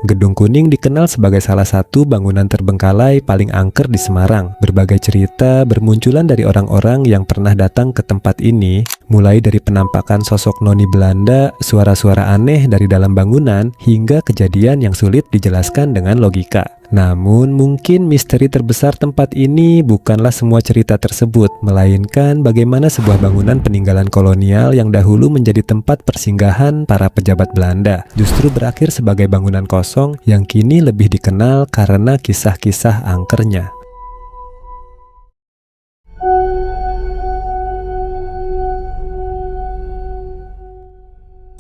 Gedung Kuning dikenal sebagai salah satu bangunan terbengkalai paling angker di Semarang. Berbagai cerita bermunculan dari orang-orang yang pernah datang ke tempat ini, mulai dari penampakan sosok noni Belanda, suara-suara aneh dari dalam bangunan, hingga kejadian yang sulit dijelaskan dengan logika. Namun mungkin misteri terbesar tempat ini bukanlah semua cerita tersebut, melainkan bagaimana sebuah bangunan peninggalan kolonial yang dahulu menjadi tempat persinggahan para pejabat Belanda justru berakhir sebagai bangunan kosong yang kini lebih dikenal karena kisah-kisah angkernya.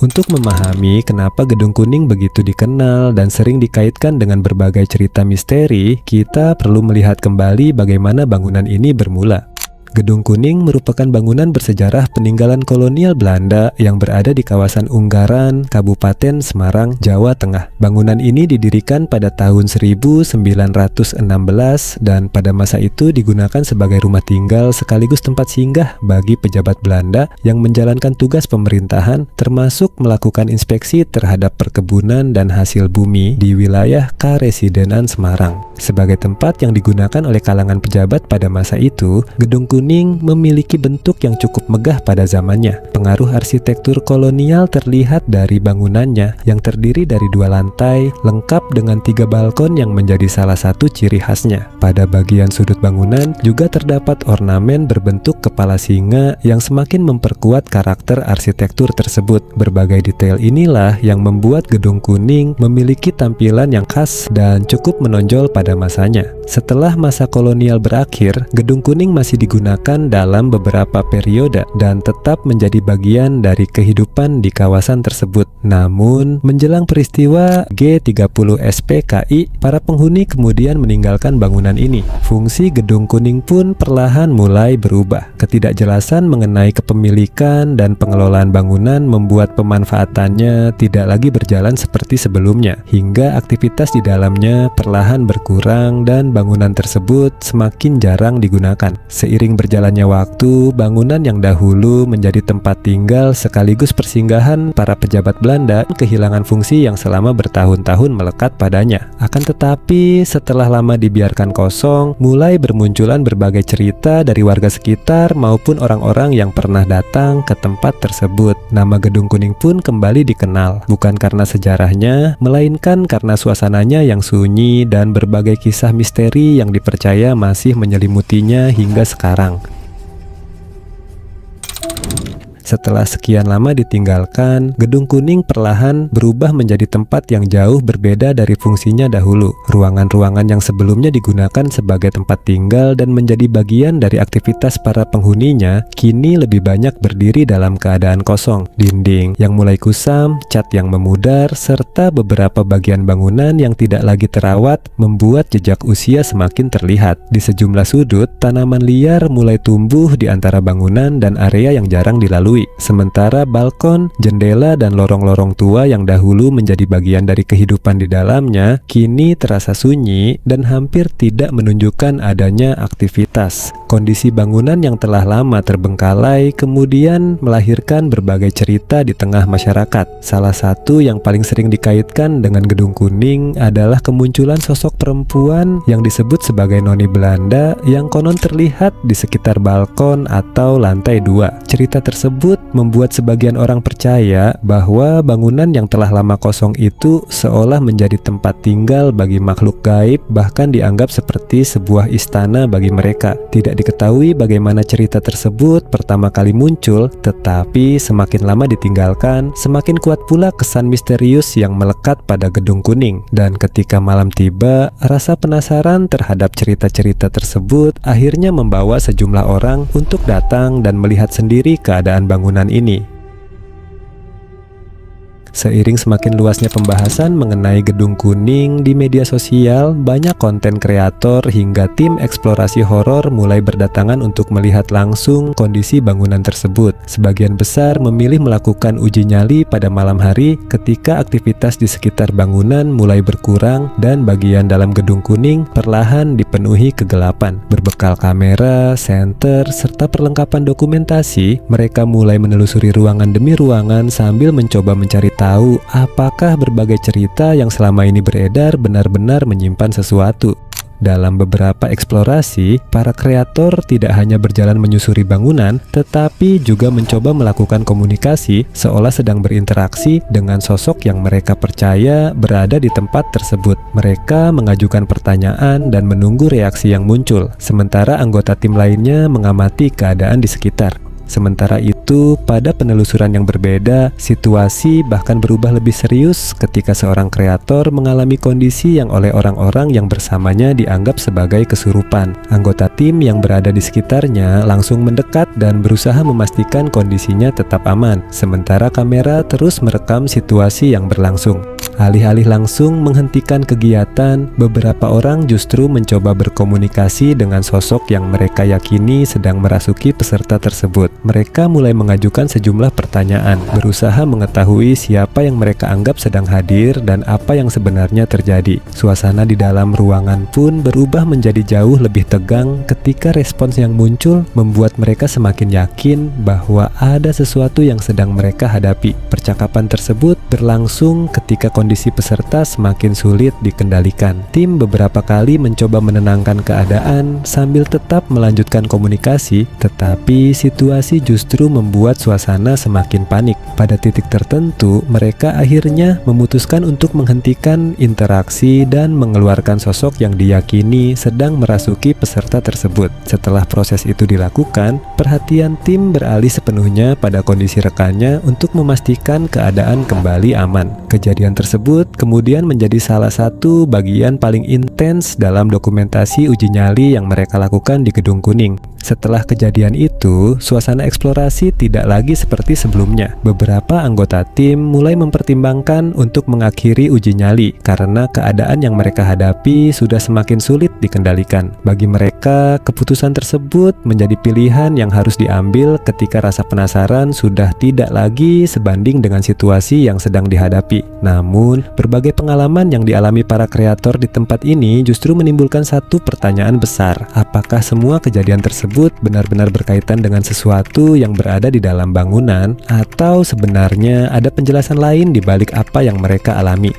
Untuk memahami kenapa Gedung Kuning begitu dikenal dan sering dikaitkan dengan berbagai cerita misteri, kita perlu melihat kembali bagaimana bangunan ini bermula. Gedung Kuning merupakan bangunan bersejarah peninggalan kolonial Belanda yang berada di kawasan Unggaran, Kabupaten Semarang, Jawa Tengah. Bangunan ini didirikan pada tahun 1916 dan pada masa itu digunakan sebagai rumah tinggal sekaligus tempat singgah bagi pejabat Belanda yang menjalankan tugas pemerintahan, termasuk melakukan inspeksi terhadap perkebunan dan hasil bumi di wilayah Karesidenan Semarang. Sebagai tempat yang digunakan oleh kalangan pejabat pada masa itu, Gedung Kuning memiliki bentuk yang cukup megah pada zamannya. Pengaruh arsitektur kolonial terlihat dari bangunannya yang terdiri dari 2 lantai, lengkap dengan 3 balkon yang menjadi salah satu ciri khasnya. Pada bagian sudut bangunan juga terdapat ornamen berbentuk kepala singa yang semakin memperkuat karakter arsitektur tersebut. Berbagai detail inilah yang membuat Gedung Kuning memiliki tampilan yang khas dan cukup menonjol pada masanya. Setelah masa kolonial berakhir, Gedung Kuning masih digunakan dalam beberapa periode dan tetap menjadi bagian dari kehidupan di kawasan tersebut. Namun, menjelang peristiwa G30 SPKI, para penghuni kemudian meninggalkan bangunan ini. Fungsi Gedung Kuning pun perlahan mulai berubah. Ketidakjelasan mengenai kepemilikan dan pengelolaan bangunan membuat pemanfaatannya tidak lagi berjalan seperti sebelumnya, hingga aktivitas di dalamnya perlahan berkurang dan bangunan tersebut semakin jarang digunakan. Seiring berjalannya waktu, bangunan yang dahulu menjadi tempat tinggal sekaligus persinggahan para pejabat Belanda kehilangan fungsi yang selama bertahun-tahun melekat padanya. Akan tetapi, setelah lama dibiarkan kosong, mulai bermunculan berbagai cerita dari warga sekitar maupun orang-orang yang pernah datang ke tempat tersebut. Nama Gedung Kuning pun kembali dikenal, bukan karena sejarahnya, melainkan karena suasananya yang sunyi dan berbagai kisah misteri yang dipercaya masih menyelimutinya hingga sekarang. Setelah sekian lama ditinggalkan, Gedung Kuning perlahan berubah menjadi tempat yang jauh berbeda dari fungsinya dahulu. Ruangan-ruangan yang sebelumnya digunakan sebagai tempat tinggal dan menjadi bagian dari aktivitas para penghuninya, kini lebih banyak berdiri dalam keadaan kosong. Dinding yang mulai kusam, cat yang memudar, serta beberapa bagian bangunan yang tidak lagi terawat membuat jejak usia semakin terlihat. Di sejumlah sudut, tanaman liar mulai tumbuh di antara bangunan dan area yang jarang dilalui. Sementara balkon, jendela, dan lorong-lorong tua yang dahulu menjadi bagian dari kehidupan di dalamnya kini terasa sunyi dan hampir tidak menunjukkan adanya aktivitas. Kondisi bangunan yang telah lama terbengkalai kemudian melahirkan berbagai cerita di tengah masyarakat. Salah satu yang paling sering dikaitkan dengan Gedung Kuning adalah kemunculan sosok perempuan yang disebut sebagai noni Belanda yang konon terlihat di sekitar balkon atau lantai 2. Cerita tersebut membuat sebagian orang percaya bahwa bangunan yang telah lama kosong itu seolah menjadi tempat tinggal bagi makhluk gaib, bahkan dianggap seperti sebuah istana bagi mereka. Tidak diketahui bagaimana cerita tersebut pertama kali muncul, tetapi semakin lama ditinggalkan, semakin kuat pula kesan misterius yang melekat pada Gedung Kuning. Dan ketika malam tiba, rasa penasaran terhadap cerita-cerita tersebut akhirnya membawa sejumlah orang untuk datang dan melihat sendiri keadaan bangunan ini. Seiring semakin luasnya pembahasan mengenai Gedung Kuning di media sosial, banyak konten kreator hingga tim eksplorasi horor mulai berdatangan untuk melihat langsung kondisi bangunan tersebut. Sebagian besar memilih melakukan uji nyali pada malam hari ketika aktivitas di sekitar bangunan mulai berkurang dan bagian dalam Gedung Kuning perlahan dipenuhi kegelapan. Berbekal kamera, senter, serta perlengkapan dokumentasi, mereka mulai menelusuri ruangan demi ruangan sambil mencoba mencari tahu apakah berbagai cerita yang selama ini beredar benar-benar menyimpan sesuatu. Dalam beberapa eksplorasi, para kreator tidak hanya berjalan menyusuri bangunan, tetapi juga mencoba melakukan komunikasi seolah sedang berinteraksi dengan sosok yang mereka percaya berada di tempat tersebut. Mereka mengajukan pertanyaan dan menunggu reaksi yang muncul, sementara anggota tim lainnya mengamati keadaan di sekitar. Sementara itu, pada penelusuran yang berbeda, situasi bahkan berubah lebih serius ketika seorang kreator mengalami kondisi yang oleh orang-orang yang bersamanya dianggap sebagai kesurupan. Anggota tim yang berada di sekitarnya langsung mendekat dan berusaha memastikan kondisinya tetap aman, sementara kamera terus merekam situasi yang berlangsung. Alih-alih langsung menghentikan kegiatan, beberapa orang justru mencoba berkomunikasi dengan sosok yang mereka yakini sedang merasuki peserta tersebut. Mereka mulai mengajukan sejumlah pertanyaan, berusaha mengetahui siapa yang mereka anggap sedang hadir dan apa yang sebenarnya terjadi. Suasana di dalam ruangan pun berubah menjadi jauh lebih tegang ketika respons yang muncul membuat mereka semakin yakin bahwa ada sesuatu yang sedang mereka hadapi. Percakapan tersebut berlangsung ketika kondisi peserta semakin sulit dikendalikan. Tim beberapa kali mencoba menenangkan keadaan sambil tetap melanjutkan komunikasi, tetapi situasi justru membuat suasana semakin panik. Pada titik tertentu, mereka akhirnya memutuskan untuk menghentikan interaksi dan mengeluarkan sosok yang diyakini sedang merasuki peserta tersebut. Setelah proses itu dilakukan, perhatian tim beralih sepenuhnya pada kondisi rekannya untuk memastikan keadaan kembali aman. Kejadian tersebut kemudian menjadi salah satu bagian paling intens dalam dokumentasi uji nyali yang mereka lakukan di Gedung Kuning. Setelah kejadian itu, suasana eksplorasi tidak lagi seperti sebelumnya. Beberapa anggota tim mulai mempertimbangkan untuk mengakhiri uji nyali karena keadaan yang mereka hadapi sudah semakin sulit dikendalikan. Bagi mereka, keputusan tersebut menjadi pilihan yang harus diambil ketika rasa penasaran sudah tidak lagi sebanding dengan situasi yang sedang dihadapi. Namun, berbagai pengalaman yang dialami para kreator di tempat ini justru menimbulkan satu pertanyaan besar. Apakah semua kejadian tersebut benar-benar berkaitan dengan sesuatu yang berada di dalam bangunan, atau sebenarnya ada penjelasan lain di balik apa yang mereka alami?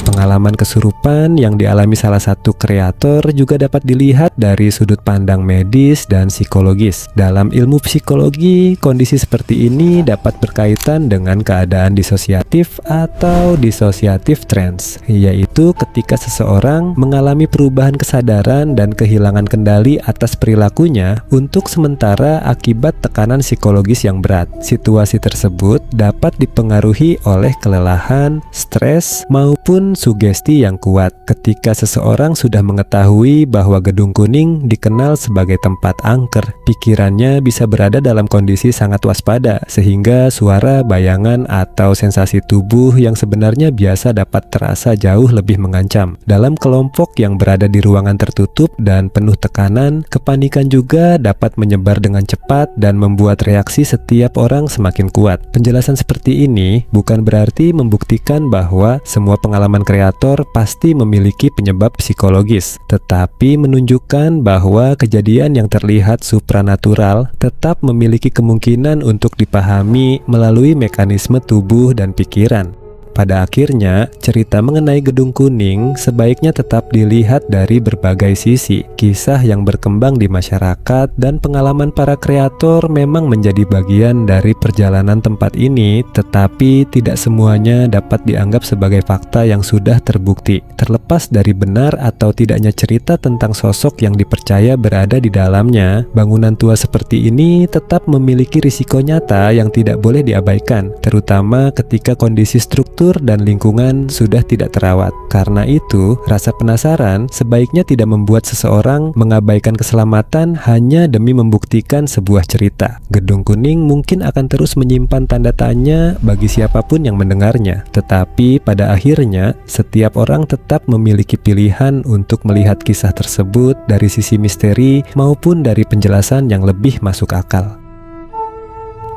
Pengalaman kesurupan yang dialami salah satu kreator juga dapat dilihat dari sudut pandang medis dan psikologis. Dalam ilmu psikologi, kondisi seperti ini dapat berkaitan dengan keadaan disosiatif atau dissociative trance, yaitu ketika seseorang mengalami perubahan kesadaran dan kehilangan kendali atas perilakunya untuk sementara akibat tekanan psikologis yang berat. Situasi tersebut dapat dipengaruhi oleh kelelahan, stres, maupun sugesti yang kuat. Ketika seseorang sudah mengetahui bahwa Gedung Kuning dikenal sebagai tempat angker, pikirannya bisa berada dalam kondisi sangat waspada, sehingga suara, bayangan, atau sensasi tubuh yang sebenarnya biasa dapat terasa jauh lebih mengancam. Dalam kelompok yang berada di ruangan tertutup dan penuh tekanan, kepanikan juga dapat menyebar dengan cepat dan membuat reaksi setiap orang semakin kuat. Penjelasan seperti ini bukan berarti membuktikan bahwa semua pengalaman kreator pasti memiliki penyebab psikologis, tetapi menunjukkan bahwa kejadian yang terlihat supranatural tetap memiliki kemungkinan untuk dipahami melalui mekanisme tubuh dan pikiran. Pada akhirnya, cerita mengenai Gedung Kuning sebaiknya tetap dilihat dari berbagai sisi. Kisah yang berkembang di masyarakat dan pengalaman para kreator memang menjadi bagian dari perjalanan tempat ini, tetapi tidak semuanya dapat dianggap sebagai fakta yang sudah terbukti. Terlepas dari benar atau tidaknya cerita tentang sosok yang dipercaya berada di dalamnya, bangunan tua seperti ini tetap memiliki risiko nyata yang tidak boleh diabaikan, terutama ketika kondisi struktur dan lingkungan sudah tidak terawat. Karena itu, rasa penasaran sebaiknya tidak membuat seseorang mengabaikan keselamatan hanya demi membuktikan sebuah cerita. Gedung Kuning mungkin akan terus menyimpan tanda tanya bagi siapapun yang mendengarnya, tetapi pada akhirnya setiap orang tetap memiliki pilihan untuk melihat kisah tersebut dari sisi misteri maupun dari penjelasan yang lebih masuk akal.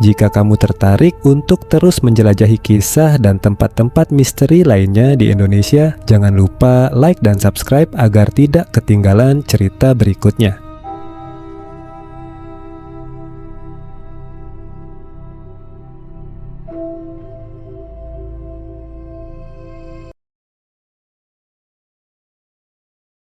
Jika kamu tertarik untuk terus menjelajahi kisah dan tempat-tempat misteri lainnya di Indonesia, jangan lupa like dan subscribe agar tidak ketinggalan cerita berikutnya.